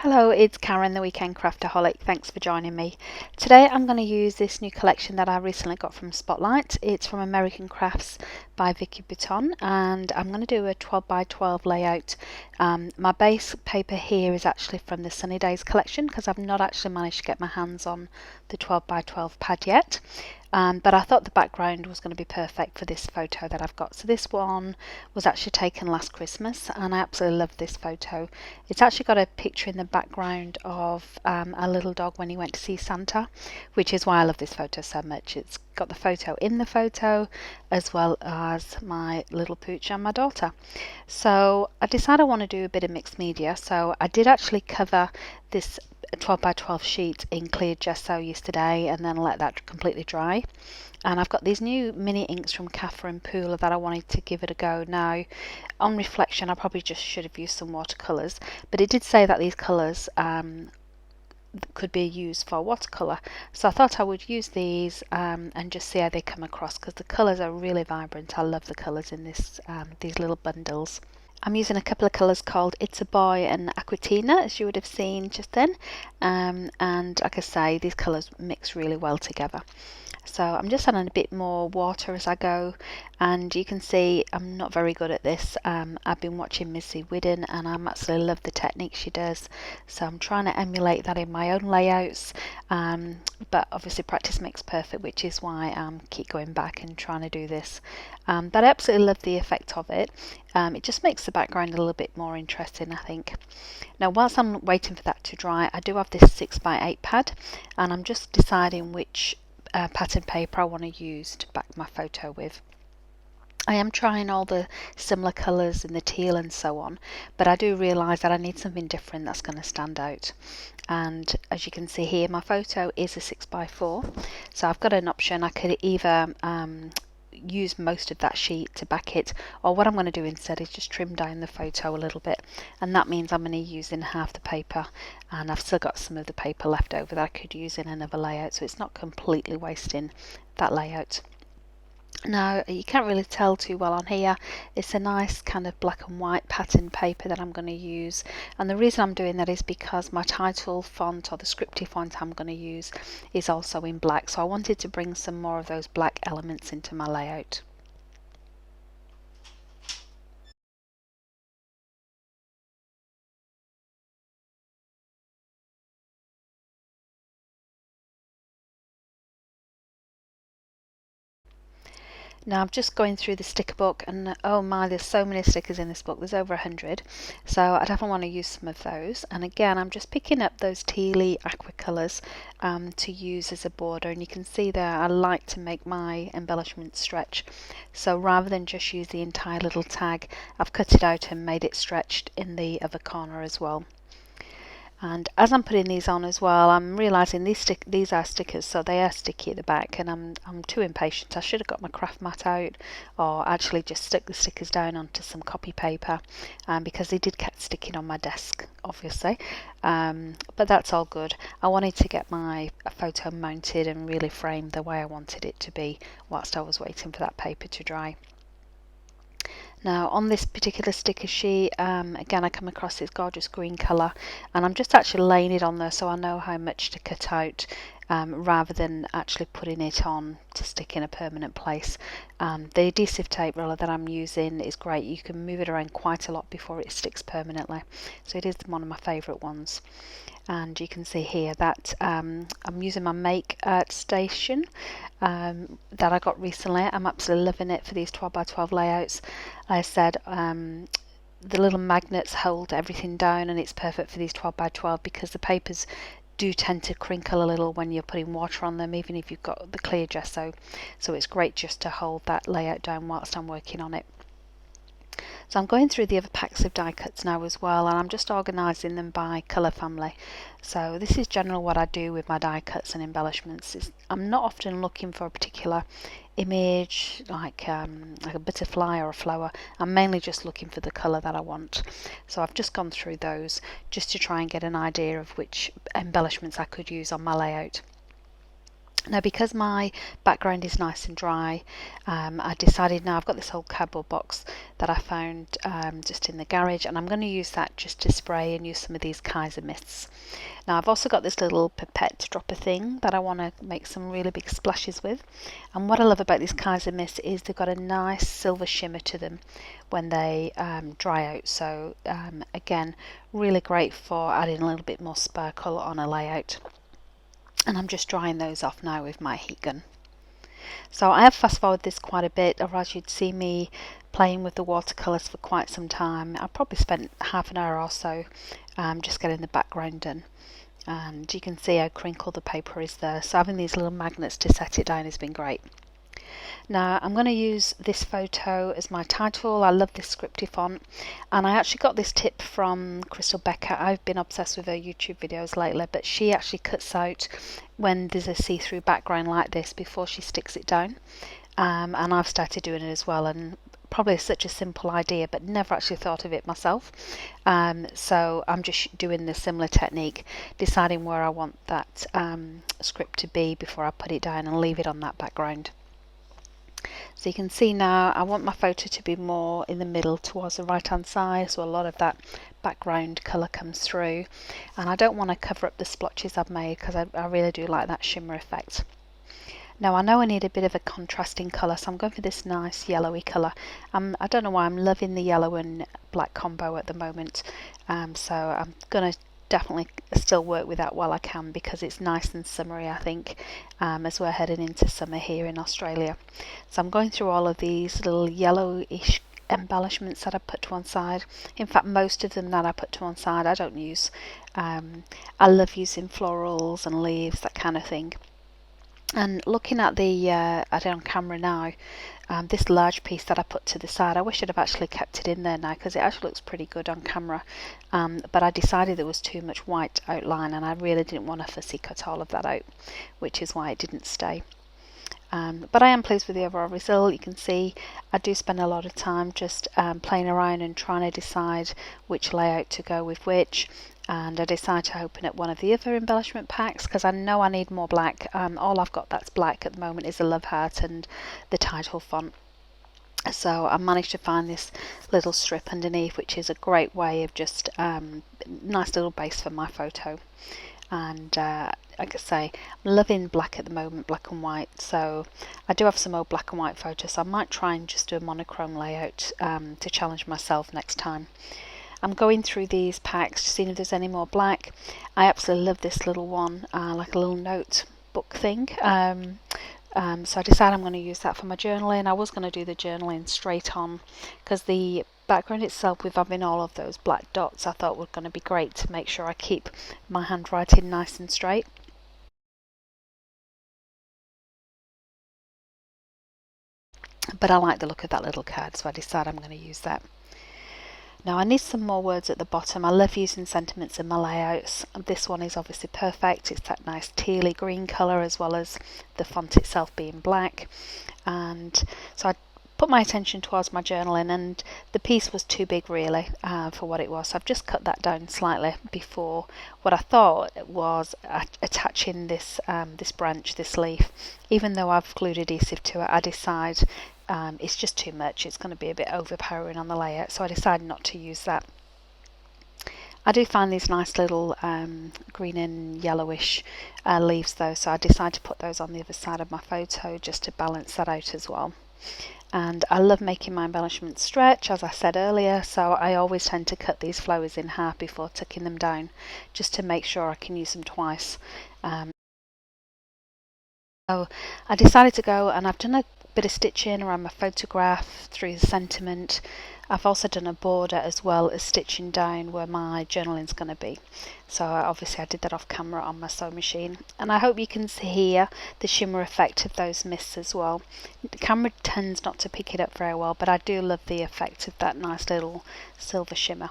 Hello, it's Karen, the Weekend Craftaholic. Thanks for joining me. Today I'm going to use this new collection that I recently got from Spotlight. It's from American Crafts by Vicki Bouton, and I'm going to do a 12 by 12 layout. My base paper here is actually from the Sunny Days collection because I've not actually managed to get my hands on the 12 by 12 pad yet. But I thought the background was going to be perfect for this photo that I've got. So this one was actually taken last Christmas and I absolutely love this photo. It's actually got a picture in the background of a little dog when he went to see Santa, which is why I love this photo so much. It's got the photo in the photo as well as my little pooch and my daughter. So I decided I want to do a bit of mixed media, so I did actually cover this 12 by 12 sheet in clear gesso yesterday and then let that completely dry. And I've got these new mini inks from Catherine Pooler that I wanted to give it a go. Now, on reflection, I probably just should have used some watercolours, but it did say that these colours could be used for watercolour, so I thought I would use these and just see how they come across because the colours are really vibrant. I love the colours in this these little bundles. I'm using a couple of colours called It's a Boy and Aquatina, as you would have seen just then, and like I say, these colours mix really well together. So I'm just adding a bit more water as I go, and you can see I'm not very good at this. I've been watching Missy Whiddon and I absolutely love the technique she does, so I'm trying to emulate that in my own layouts, but obviously practice makes perfect, which is why I keep going back and trying to do this. But I absolutely love the effect of it. It just makes the background a little bit more interesting, I think. Now, whilst I'm waiting for that to dry, I do have this 6 by 8 pad, and I'm just deciding which pattern paper I want to use to back my photo with. I am trying all the similar colours in the teal and so on, but I do realise that I need something different that's going to stand out. And as you can see here, my photo is a 6 by 4, so I've got an option. I could either use most of that sheet to back it, or what I'm going to do instead is just trim down the photo a little bit, and that means I'm going to use in half the paper, and I've still got some of the paper left over that I could use in another layout, so it's not completely wasting that layout. Now, you can't really tell too well on here. It's a nice kind of black and white pattern paper that I'm going to use, and the reason I'm doing that is because my title font, or the scripty font I'm going to use, is also in black, so I wanted to bring some more of those black elements into my layout. Now I'm just going through the sticker book, and oh my, there's so many stickers in this book. There's over 100, so I definitely want to use some of those. And again, I'm just picking up those tealy aqua colours to use as a border, and you can see there I like to make my embellishment stretch, so rather than just use the entire little tag, I've cut it out and made it stretched in the other corner as well. And as I'm putting these on as well, I'm realising these are stickers, so they are sticky at the back, and I'm too impatient. I should have got my craft mat out, or actually just stuck the stickers down onto some copy paper, because they did get sticking on my desk, obviously. But that's all good. I wanted to get my photo mounted and really framed the way I wanted it to be whilst I was waiting for that paper to dry. Now on this particular sticker sheet, again I come across this gorgeous green colour, and I'm just actually laying it on there so I know how much to cut out, rather than actually putting it on to stick in a permanent place. The adhesive tape roller that I'm using is great. You can move it around quite a lot before it sticks permanently, so it is one of my favourite ones. And you can see here that I'm using my Make station that I got recently. I'm absolutely loving it for these 12 by 12 layouts. Like I said, the little magnets hold everything down, and it's perfect for these 12 by 12 because the papers do tend to crinkle a little when you're putting water on them, even if you've got the clear gesso, so it's great just to hold that layout down whilst I'm working on it. So I'm going through the other packs of die cuts now as well, and I'm just organising them by colour family. So this is generally what I do with my die cuts and embellishments. I'm not often looking for a particular image like a butterfly or a flower. I'm mainly just looking for the colour that I want. So I've just gone through those just to try and get an idea of which embellishments I could use on my layout. Now, because my background is nice and dry, I decided now I've got this old cardboard box that I found just in the garage, and I'm going to use that just to spray and use some of these Kaiser mists. Now, I've also got this little pipette dropper thing that I want to make some really big splashes with. And what I love about these Kaiser mists is they've got a nice silver shimmer to them when they dry out. So again, really great for adding a little bit more sparkle on a layout. And I'm just drying those off now with my heat gun. So I have fast forwarded this quite a bit, or as you'd see me playing with the watercolours for quite some time. I probably spent half an hour or so just getting the background done. And you can see how crinkled the paper is there, so having these little magnets to set it down has been great. Now I'm going to use this photo as my title. I love this scripty font, and I actually got this tip from Crystal Becker. I've been obsessed with her YouTube videos lately, but she actually cuts out when there's a see-through background like this before she sticks it down, and I've started doing it as well, and probably such a simple idea but never actually thought of it myself. So I'm just doing the similar technique, deciding where I want that script to be before I put it down and leave it on that background. So you can see now I want my photo to be more in the middle towards the right hand side, so a lot of that background colour comes through, and I don't want to cover up the splotches I've made because I really do like that shimmer effect. Now I know I need a bit of a contrasting colour, so I'm going for this nice yellowy colour. I don't know why I'm loving the yellow and black combo at the moment, so I'm going to definitely still work with that while I can because it's nice and summery, I think, as we're heading into summer here in Australia. So I'm going through all of these little yellowish embellishments that I put to one side. In fact, most of them that I put to one side I don't use. I love using florals and leaves, that kind of thing. And looking at it on camera now, this large piece that I put to the side, I wish I'd have actually kept it in there now because it actually looks pretty good on camera, but I decided there was too much white outline and I really didn't want to fussy cut all of that out, which is why it didn't stay. But I am pleased with the overall result. You can see I do spend a lot of time just playing around and trying to decide which layout to go with which, and I decided to open up one of the other embellishment packs because I know I need more black. All I've got that's black at the moment is a love heart and the title font. So I managed to find this little strip underneath, which is a great way of just nice little base for my photo. And like I say, I'm loving black at the moment, black and white, so I do have some old black and white photos, so I might try and just do a monochrome layout to challenge myself next time. I'm going through these packs, seeing if there's any more black. I absolutely love this little one, like a little notebook thing. So I decided I'm going to use that for my journaling. I was going to do the journaling straight on because the background itself, with having all of those black dots, I thought were going to be great to make sure I keep my handwriting nice and straight. But I like the look of that little card, so I decided I'm going to use that. Now I need some more words at the bottom. I love using sentiments in my layouts. This one is obviously perfect. It's that nice tealy green colour as well as the font itself being black. And so I put my attention towards my journaling, and the piece was too big really for what it was. So I've just cut that down slightly before what I thought was attaching this this branch, this leaf. Even though I've glued adhesive to it, I decide it's just too much. It's going to be a bit overpowering on the layout, so I decided not to use that. I do find these nice little green and yellowish leaves though, so I decided to put those on the other side of my photo just to balance that out as well. And I love making my embellishments stretch, as I said earlier, so I always tend to cut these flowers in half before tucking them down, just to make sure I can use them twice. So I decided to go, and I've done a bit of stitching around my photograph through the sentiment. I've also done a border as well as stitching down where my journaling's going to be. So obviously I did that off camera on my sewing machine, and I hope you can see here the shimmer effect of those mists as well. The camera tends not to pick it up very well, but I do love the effect of that nice little silver shimmer.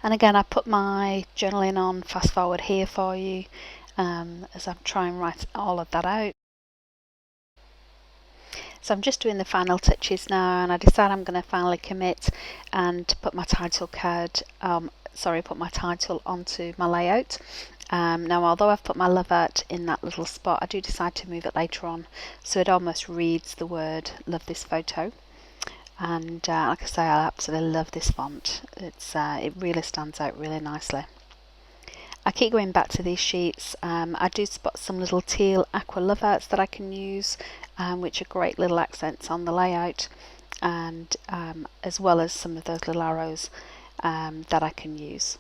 And again, I put my journaling on fast forward here for you as I'm trying to write all of that out. So I'm just doing the final touches now, and I decide I'm going to finally commit and put my title card, put my title onto my layout. Now, although I've put my love art in that little spot, I do decide to move it later on, so it almost reads the word "love this photo." And like I say, I absolutely love this font. It really stands out really nicely. I keep going back to these sheets. I do spot some little teal aqua love arts that I can use, which are great little accents on the layout, and as well as some of those little arrows that I can use.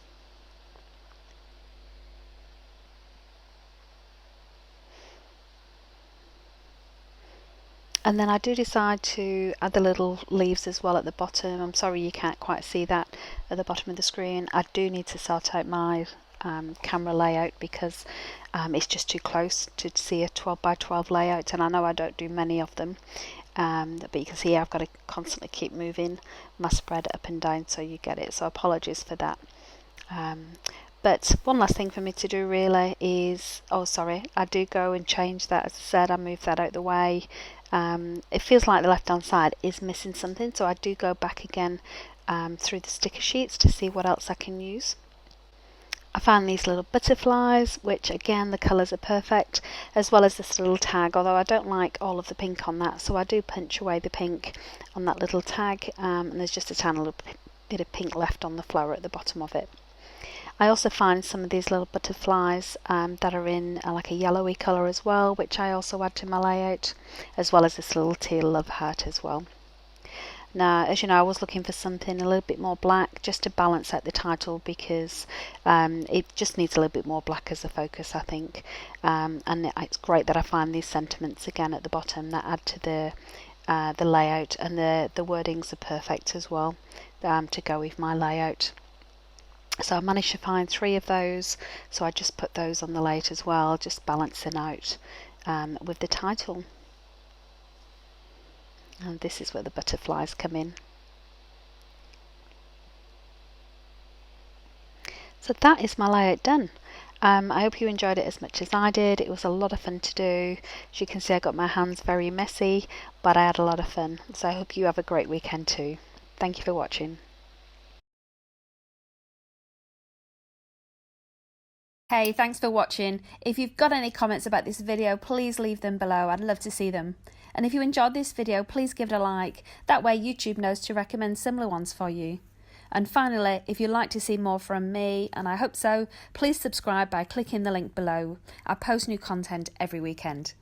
And then I do decide to add the little leaves as well at the bottom. I'm sorry you can't quite see that at the bottom of the screen. I do need to sort out my camera layout because it's just too close to see a 12 by 12 layout, and I know I don't do many of them, but you can see I've got to constantly keep moving my spread up and down so you get it, so apologies for that. But one last thing for me to do really is, oh sorry, I do go and change that. As I said, I move that out the way. It feels like the left hand side is missing something, so I do go back again through the sticker sheets to see what else I can use. I found these little butterflies, which again the colours are perfect, as well as this little tag, although I don't like all of the pink on that, so I do punch away the pink on that little tag, and there's just a tiny little bit of pink left on the flower at the bottom of it. I also find some of these little butterflies that are in like a yellowy colour as well, which I also add to my layout, as well as this little teal love heart as well. Now, as you know, I was looking for something a little bit more black just to balance out the title, because it just needs a little bit more black as a focus, I think. And it's great that I find these sentiments again at the bottom that add to the layout, and the wordings are perfect as well to go with my layout. So I managed to find 3 of those, so I just put those on the layout as well, just balancing out with the title. And this is where the butterflies come in. So that is my layout done. I hope you enjoyed it as much as I did. It was a lot of fun to do. As you can see, I got my hands very messy, but I had a lot of fun. So I hope you have a great weekend too. Thank you for watching. Hey, thanks for watching. If you've got any comments about this video, please leave them below. I'd love to see them. And if you enjoyed this video, please give it a like. That way YouTube knows to recommend similar ones for you. And finally, if you'd like to see more from me, and I hope so, please subscribe by clicking the link below. I post new content every weekend.